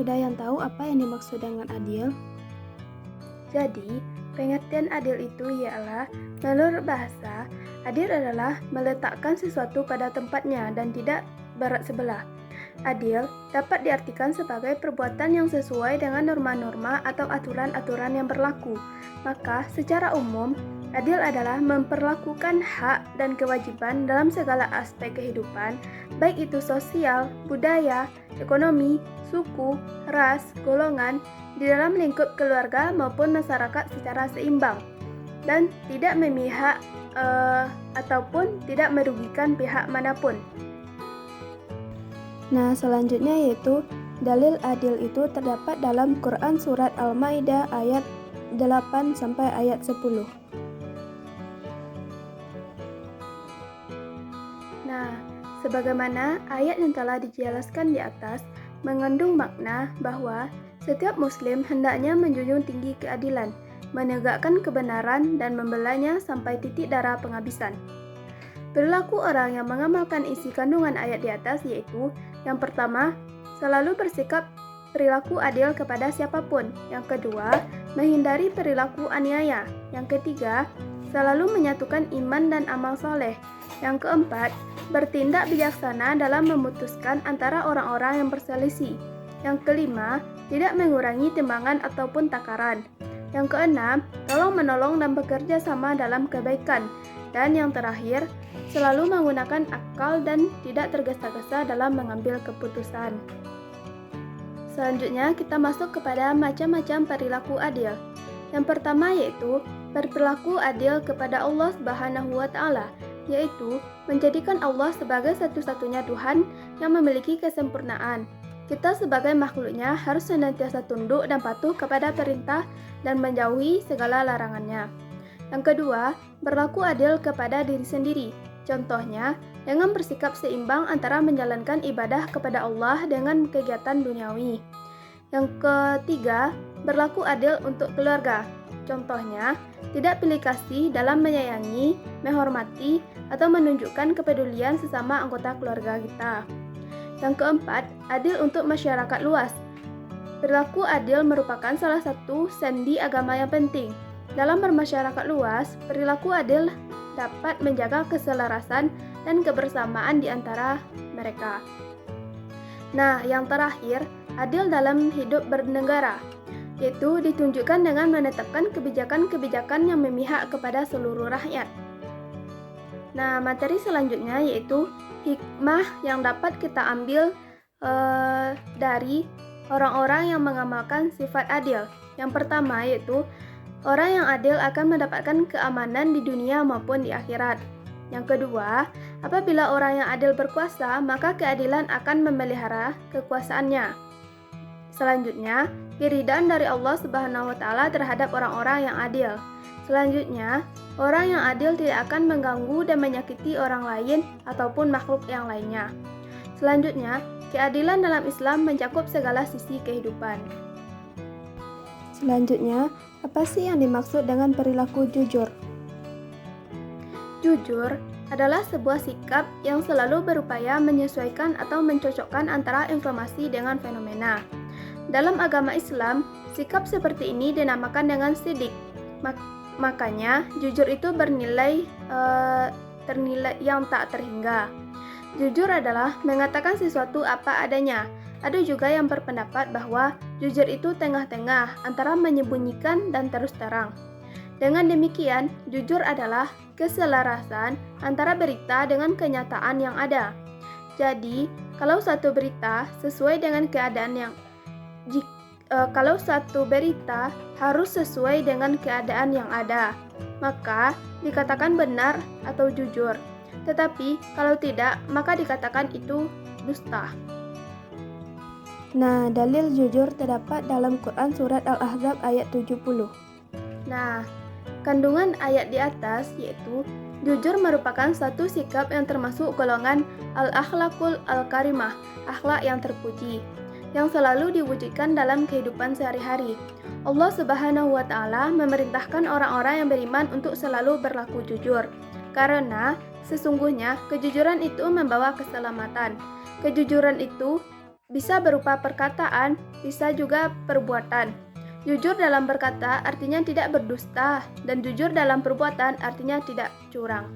sudah yang tahu apa yang dimaksud dengan adil? Jadi, pengertian adil itu ialah, menurut bahasa, adil adalah meletakkan sesuatu pada tempatnya dan tidak berat sebelah. Adil dapat diartikan sebagai perbuatan yang sesuai dengan norma-norma atau aturan-aturan yang berlaku. Maka, secara umum, adil adalah memperlakukan hak dan kewajiban dalam segala aspek kehidupan, baik itu sosial, budaya, ekonomi, suku, ras, golongan, di dalam lingkup keluarga maupun masyarakat secara seimbang, dan tidak memihak ataupun tidak merugikan pihak manapun. Nah, selanjutnya yaitu dalil adil itu terdapat dalam Quran Surat Al-Maidah ayat 8 sampai ayat 10. Nah, sebagaimana ayat yang telah dijelaskan di atas mengandung makna bahwa setiap muslim hendaknya menjunjung tinggi keadilan, menegakkan kebenaran dan membelanya sampai titik darah penghabisan. Perilaku orang yang mengamalkan isi kandungan ayat di atas yaitu, yang pertama, selalu bersikap perilaku adil kepada siapapun. Yang kedua, menghindari perilaku aniaya. Yang ketiga, selalu menyatukan iman dan amal soleh. Yang keempat, bertindak bijaksana dalam memutuskan antara orang-orang yang berselisih. Yang kelima, tidak mengurangi timbangan ataupun takaran. Yang keenam, tolong-menolong dan bekerja sama dalam kebaikan. Dan yang terakhir, selalu menggunakan akal dan tidak tergesa-gesa dalam mengambil keputusan. Selanjutnya, kita masuk kepada macam-macam perilaku adil. Yang pertama yaitu berperilaku adil kepada Allah Subhanahu wa Ta'ala, yaitu menjadikan Allah sebagai satu-satunya Tuhan yang memiliki kesempurnaan. Kita sebagai makhluknya harus senantiasa tunduk dan patuh kepada perintah dan menjauhi segala larangannya. Yang kedua, berlaku adil kepada diri sendiri. Contohnya, dengan bersikap seimbang antara menjalankan ibadah kepada Allah dengan kegiatan duniawi. Yang ketiga, berlaku adil untuk keluarga. Contohnya, tidak pilih kasih dalam menyayangi, menghormati, atau menunjukkan kepedulian sesama anggota keluarga kita. Yang keempat, adil untuk masyarakat luas. Perilaku adil merupakan salah satu sendi agama yang penting. Dalam bermasyarakat luas, perilaku adil dapat menjaga keselarasan dan kebersamaan di antara mereka. Nah, yang terakhir, adil dalam hidup bernegara, yaitu ditunjukkan dengan menetapkan kebijakan-kebijakan yang memihak kepada seluruh rakyat. Nah, materi selanjutnya yaitu hikmah yang dapat kita ambil dari orang-orang yang mengamalkan sifat adil. Yang pertama yaitu orang yang adil akan mendapatkan keamanan di dunia maupun di akhirat. Yang kedua, apabila orang yang adil berkuasa, maka keadilan akan memelihara kekuasaannya. Selanjutnya, keridhaan dari Allah Subhanahu wa Ta'ala terhadap orang-orang yang adil. Selanjutnya, orang yang adil tidak akan mengganggu dan menyakiti orang lain ataupun makhluk yang lainnya. Selanjutnya, keadilan dalam Islam mencakup segala sisi kehidupan. Selanjutnya, apa sih yang dimaksud dengan perilaku jujur? Jujur adalah sebuah sikap yang selalu berupaya menyesuaikan atau mencocokkan antara informasi dengan fenomena. Dalam agama Islam, sikap seperti ini dinamakan dengan sidik. Makanya, jujur itu bernilai ternilai yang tak terhingga. Jujur adalah mengatakan sesuatu apa adanya. Ada juga yang berpendapat bahwa jujur itu tengah-tengah antara menyembunyikan dan terus terang. Dengan demikian, jujur adalah keselarasan antara berita dengan kenyataan yang ada. Jadi, kalau satu berita sesuai dengan keadaan yang kalau satu berita harus sesuai dengan keadaan yang ada, maka dikatakan benar atau jujur. Tetapi kalau tidak, maka dikatakan itu dusta. Nah, dalil jujur terdapat dalam Quran Surat Al-Ahzab ayat 70. Nah, kandungan ayat di atas yaitu jujur merupakan satu sikap yang termasuk golongan al-akhlaqul al-karimah, akhlak yang terpuji, yang selalu diwujudkan dalam kehidupan sehari-hari. Allah Subhanahu wa Ta'ala memerintahkan orang-orang yang beriman untuk selalu berlaku jujur, karena sesungguhnya kejujuran itu membawa keselamatan. Kejujuran itu bisa berupa perkataan, bisa juga perbuatan. Jujur dalam berkata artinya tidak berdusta, dan jujur dalam perbuatan artinya tidak curang.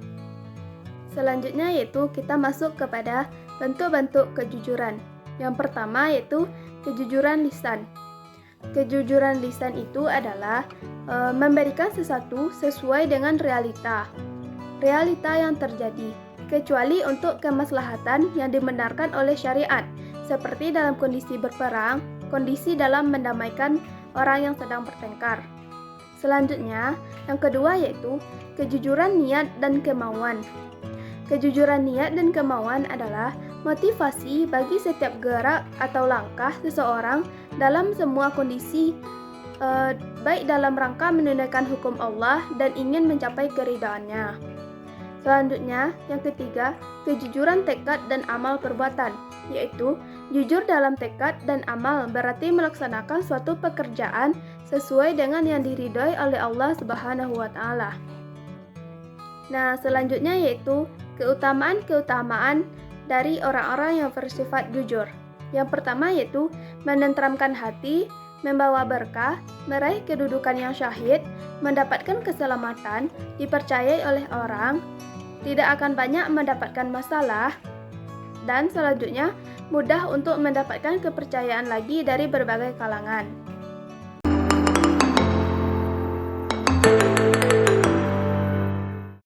Selanjutnya yaitu kita masuk kepada bentuk-bentuk kejujuran. Yang pertama yaitu kejujuran lisan. Kejujuran lisan itu adalah memberikan sesuatu sesuai dengan realita yang terjadi, kecuali untuk kemaslahatan yang dibenarkan oleh syariat, seperti dalam kondisi berperang, kondisi dalam mendamaikan orang yang sedang bertengkar. Selanjutnya, yang kedua yaitu kejujuran niat dan kemauan. Kejujuran niat dan kemauan adalah motivasi bagi setiap gerak atau langkah seseorang dalam semua kondisi, baik dalam rangka menunaikan hukum Allah dan ingin mencapai keridhaannya. Selanjutnya, yang ketiga, kejujuran tekad dan amal perbuatan, yaitu jujur dalam tekad dan amal berarti melaksanakan suatu pekerjaan sesuai dengan yang diridhoi oleh Allah Subhanahu wa Ta'ala. Nah, selanjutnya yaitu keutamaan-keutamaan dari orang-orang yang bersifat jujur. Yang pertama yaitu menenteramkan hati, membawa berkah, meraih kedudukan yang syahid, mendapatkan keselamatan, dipercayai oleh orang, tidak akan banyak mendapatkan masalah, dan selanjutnya mudah untuk mendapatkan kepercayaan lagi dari berbagai kalangan.